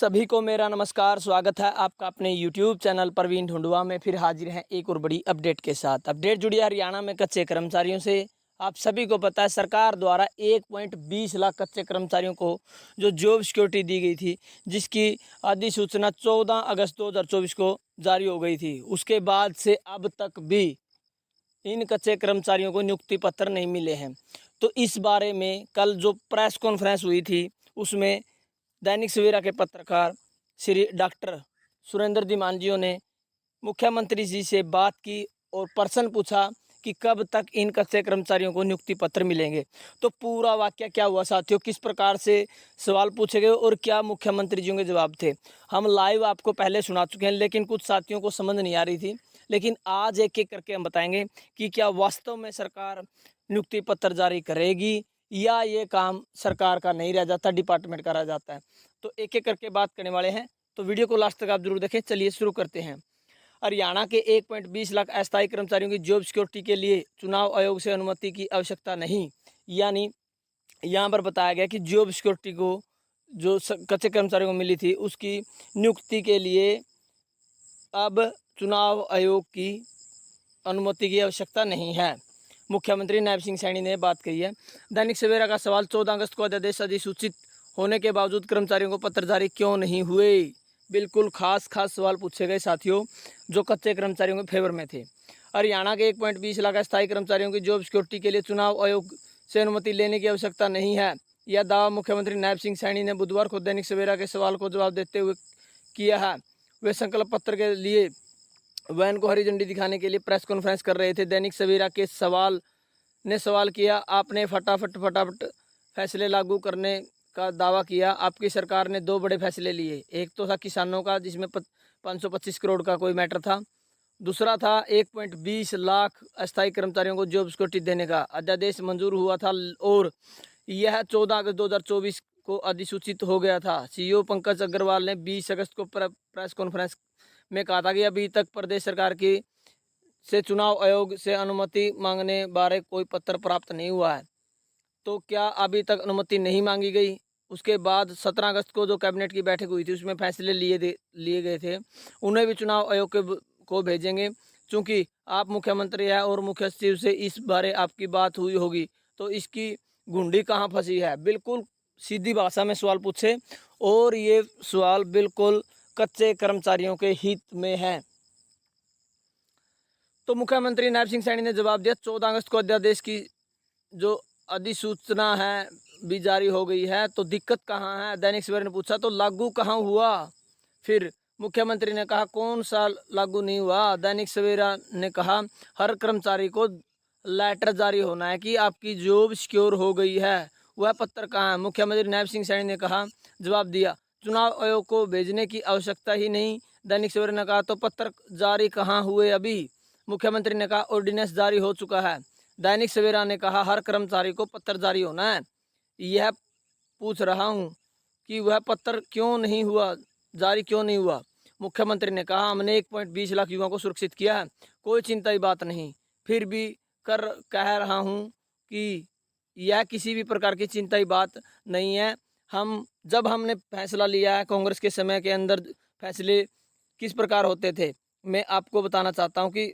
सभी को मेरा नमस्कार। स्वागत है आपका अपने YouTube चैनल प्रवीण ढूंढुआ में। फिर हाजिर हैं एक और बड़ी अपडेट के साथ। अपडेट जुड़ी है हरियाणा में कच्चे कर्मचारियों से। आप सभी को पता है सरकार द्वारा 1.20 लाख कच्चे कर्मचारियों को जो जॉब सिक्योरिटी दी गई थी, जिसकी अधिसूचना 14 अगस्त 2024 को जारी हो गई थी। उसके बाद से अब तक भी इन कच्चे कर्मचारियों को नियुक्ति पत्र नहीं मिले हैं। तो इस बारे में कल जो प्रेस कॉन्फ्रेंस हुई थी, उसमें दैनिक सवेरा के पत्रकार श्री डॉक्टर सुरेंद्र धीमानजियों ने मुख्यमंत्री जी से बात की और प्रश्न पूछा कि कब तक इन कच्चे कर्मचारियों को नियुक्ति पत्र मिलेंगे। तो पूरा वाक्य क्या हुआ साथियों, किस प्रकार से सवाल पूछे गए और क्या मुख्यमंत्री जी के जवाब थे, हम लाइव आपको पहले सुना चुके हैं, लेकिन कुछ साथियों को समझ नहीं आ रही थी। लेकिन आज एक एक करके हम बताएंगे कि क्या वास्तव में सरकार नियुक्ति पत्र जारी करेगी या ये काम सरकार का नहीं रह जाता, डिपार्टमेंट का रह जाता है। तो एक एक करके बात करने वाले हैं, तो वीडियो को लास्ट तक आप जरूर देखें। चलिए शुरू करते हैं। हरियाणा के 1.20 लाख अस्थायी कर्मचारियों की जॉब सिक्योरिटी के लिए चुनाव आयोग से अनुमति की आवश्यकता नहीं, यानी यहाँ पर बताया गया कि जॉब सिक्योरिटी को जो कच्चे कर्मचारियों को मिली थी, उसकी नियुक्ति के लिए अब चुनाव आयोग की अनुमति की आवश्यकता नहीं है। मुख्यमंत्री नायब सिंह सैनी ने बात कही है। दैनिक सवेरा का सवाल, 14 अगस्त को अध्यादेश अधिसूचित होने के बावजूद कर्मचारियों को पत्र जारी क्यों नहीं हुए। बिल्कुल खास सवाल पूछे गए साथियों, जो कच्चे कर्मचारियों के फेवर में थे। हरियाणा के 1.20 लाख अस्थायी कर्मचारियों की जॉब सिक्योरिटी के लिए चुनाव आयोग से अनुमति लेने की आवश्यकता नहीं है। यह दावा मुख्यमंत्री नायब सिंह सैनी ने बुधवार को दैनिक सवेरा के सवाल को जवाब देते हुए किया है। वे संकल्प पत्र के लिए वैन को हरी झंडी दिखाने के लिए प्रेस कॉन्फ्रेंस कर रहे थे। दैनिक सवेरा के सवाल किया, आपने फटाफट फैसले लागू करने का दावा किया। आपकी सरकार ने दो बड़े फैसले लिए। एक तो था किसानों का, जिसमें 525 करोड़ का कोई मैटर था। दूसरा था 1.20 लाख अस्थायी कर्मचारियों को जॉब सिक्योरिटी देने का अध्यादेश मंजूर हुआ था और यह 14 अगस्त 2024 को अधिसूचित हो गया था। सीईओ पंकज अग्रवाल ने 20 अगस्त को प्रेस कॉन्फ्रेंस में कहा था कि अभी तक प्रदेश सरकार की से चुनाव आयोग से अनुमति मांगने बारे कोई पत्र प्राप्त नहीं हुआ है। तो क्या अभी तक अनुमति नहीं मांगी गई? उसके बाद 17 अगस्त को जो कैबिनेट की बैठक हुई थी, उसमें फैसले लिए गए थे, उन्हें भी चुनाव आयोग को भेजेंगे। चूँकि आप मुख्यमंत्री हैं और मुख्य सचिव से इस बारे आपकी बात हुई होगी, तो इसकी घुंडी कहाँ फंसी है। बिल्कुल सीधी भाषा में सवाल पूछे और ये सवाल बिल्कुल कच्चे कर्मचारियों के हित में है। तो मुख्यमंत्री नायब सिंह सैनी ने जवाब दिया, 14 अगस्त को अध्यादेश की जो अधिसूचना है भी जारी हो गई है, तो दिक्कत कहाँ है। दैनिक सवेरा ने पूछा, तो लागू कहाँ हुआ। फिर मुख्यमंत्री ने कहा, कौन सा लागू नहीं हुआ। दैनिक सवेरा ने कहा, हर कर्मचारी को लेटर जारी होना है कि आपकी जॉब सिक्योर हो गई है। वह पत्र कहाँ है। मुख्यमंत्री नायब सिंह सैनी ने कहा, जवाब दिया, चुनाव आयोग को भेजने की आवश्यकता ही नहीं। दैनिक सवेरा ने कहा, तो पत्र जारी कहाँ हुए अभी। मुख्यमंत्री ने कहा, ऑर्डिनेंस जारी हो चुका है। दैनिक सवेरा ने कहा, हर कर्मचारी को पत्र जारी होना है। यह पूछ रहा हूं कि वह पत्र क्यों नहीं हुआ, जारी क्यों नहीं हुआ। मुख्यमंत्री ने कहा, हमने 1.20 लाख युवाओं को सुरक्षित किया है, कोई चिंता की बात नहीं। फिर भी कह रहा हूं कि यह किसी भी प्रकार की चिंता की बात नहीं है। जब हमने फैसला लिया है, कांग्रेस के समय के अंदर फैसले किस प्रकार होते थे, मैं आपको बताना चाहता हूं कि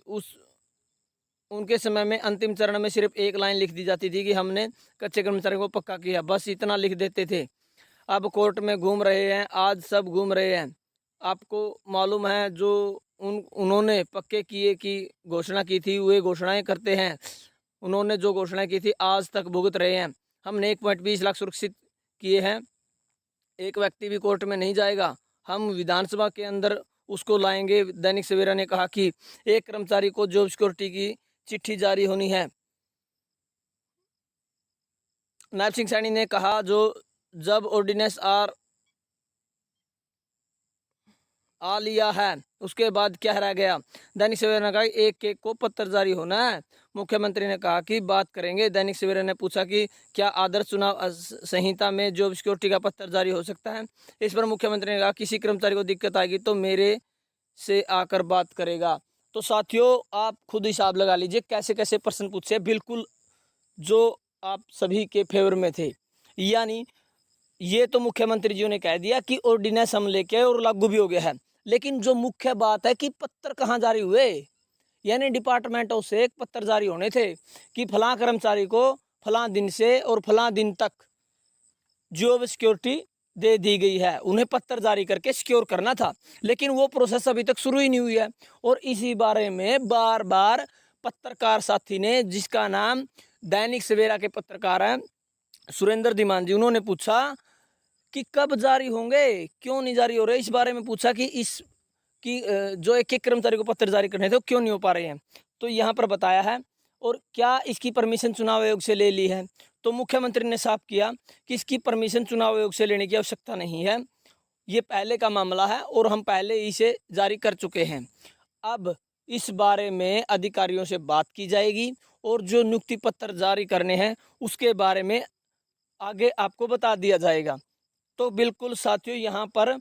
उनके समय में अंतिम चरण में सिर्फ एक लाइन लिख दी जाती थी कि हमने कच्चे कर्मचारियों को पक्का किया, बस इतना लिख देते थे। अब कोर्ट में घूम रहे हैं, आज सब घूम रहे हैं। आपको मालूम है, जो उन्होंने पक्के किए की घोषणा की थी, वे घोषणाएं करते हैं। उन्होंने जो घोषणा की थी आज तक भुगत रहे हैं। हमने 1.20 लाख सुरक्षित किए हैं, एक व्यक्ति भी कोर्ट में नहीं जाएगा, हम विधानसभा के अंदर उसको लाएंगे। दैनिक सवेरा ने कहा कि एक कर्मचारी को जॉब सिक्योरिटी की चिट्ठी जारी होनी है। नायब सिंह सैनी ने कहा, जब ऑर्डिनेंस आ लिया है, उसके बाद क्या रह गया। दैनिक सवेरा ने कहा, एक को पत्र जारी होना है। मुख्यमंत्री ने कहा कि बात करेंगे। दैनिक सवेरा ने पूछा कि क्या आदर्श चुनाव संहिता में जॉब सिक्योरिटी का पत्र जारी हो सकता है। इस पर मुख्यमंत्री ने कहा, किसी कर्मचारी को दिक्कत आएगी तो मेरे से आकर बात करेगा। तो साथियों, आप खुद हिसाब लगा लीजिए कैसे कैसे प्रश्न पूछे, बिल्कुल जो आप सभी के फेवर में थे। यानी ये तो मुख्यमंत्री जी ने कह दिया कि ऑर्डिनेंस हम लेके आए और लागू भी हो गया है, लेकिन जो मुख्य बात है कि पत्र कहाँ जारी हुए, यानी डिपार्टमेंटों से एक पत्र जारी होने थे कि फलां कर्मचारी को फलां दिन से और फलां दिन तक जॉब सिक्योरिटी दे दी गई है, उन्हें पत्र जारी करके सिक्योर करना था, लेकिन वो प्रोसेस अभी तक शुरू ही नहीं हुई है। और इसी बारे में बार बार पत्रकार साथी ने, जिसका नाम दैनिक सवेरा के पत्रकार हैं सुरेंद्र धीमान जी, उन्होंने पूछा कि कब जारी होंगे, क्यों नहीं जारी हो रहे, इस बारे में पूछा कि जो एक एक कर्मचारी को पत्र जारी करने थे वो क्यों नहीं हो पा रहे हैं। तो यहाँ पर बताया है, और क्या इसकी परमिशन चुनाव आयोग से ले ली है, तो मुख्यमंत्री ने साफ किया कि इसकी परमिशन चुनाव आयोग से लेने की आवश्यकता नहीं है, ये पहले का मामला है और हम पहले इसे जारी कर चुके हैं। अब इस बारे में अधिकारियों से बात की जाएगी और जो नियुक्ति पत्र जारी करने हैं उसके बारे में आगे आपको बता दिया जाएगा। तो बिल्कुल साथियों, यहाँ पर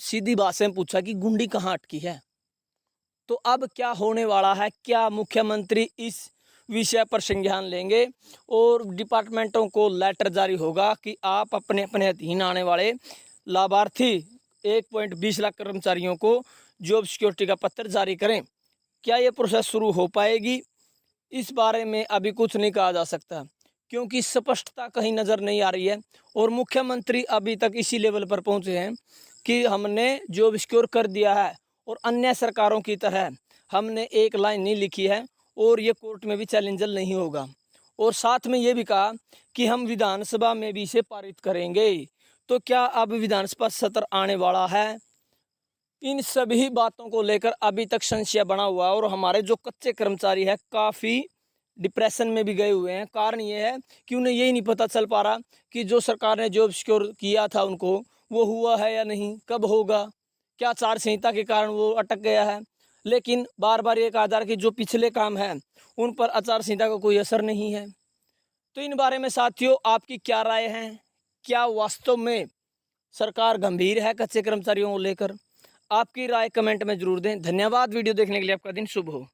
सीधी बात से पूछा कि गुंडी कहाँ अटकी है, तो अब क्या होने वाला है, क्या मुख्यमंत्री इस विषय पर संज्ञान लेंगे और डिपार्टमेंटों को लेटर जारी होगा कि आप अपने अपने अधीन आने वाले लाभार्थी 1.20 लाख कर्मचारियों को जॉब सिक्योरिटी का पत्र जारी करें। क्या ये प्रोसेस शुरू हो पाएगी, इस बारे में अभी कुछ नहीं कहा जा सकता, क्योंकि स्पष्टता कहीं नज़र नहीं आ रही है और मुख्यमंत्री अभी तक इसी लेवल पर पहुंचे हैं कि हमने जॉब सिक्योर कर दिया है और अन्य सरकारों की तरह हमने एक लाइन नहीं लिखी है और ये कोर्ट में भी चैलेंजल नहीं होगा। और साथ में ये भी कहा कि हम विधानसभा में भी इसे पारित करेंगे। तो क्या अब विधानसभा सत्र आने वाला है, इन सभी बातों को लेकर अभी तक संशय बना हुआ है और हमारे जो कच्चे कर्मचारी हैं काफ़ी डिप्रेशन में भी गए हुए हैं। कारण ये है कि उन्हें यही नहीं पता चल पा रहा कि जो सरकार ने जॉब सिक्योर किया था उनको, वो हुआ है या नहीं, कब होगा, क्या आचार संहिता के कारण वो अटक गया है। लेकिन बार बार ये कहा जा रहा है कि जो पिछले काम हैं उन पर आचार संहिता का कोई असर नहीं है। तो इन बारे में साथियों आपकी क्या राय है, क्या वास्तव में सरकार गंभीर है कच्चे कर्मचारियों को लेकर? आपकी राय कमेंट में जरूर दें। धन्यवाद। वीडियो देखने के लिए आपका दिन शुभ हो।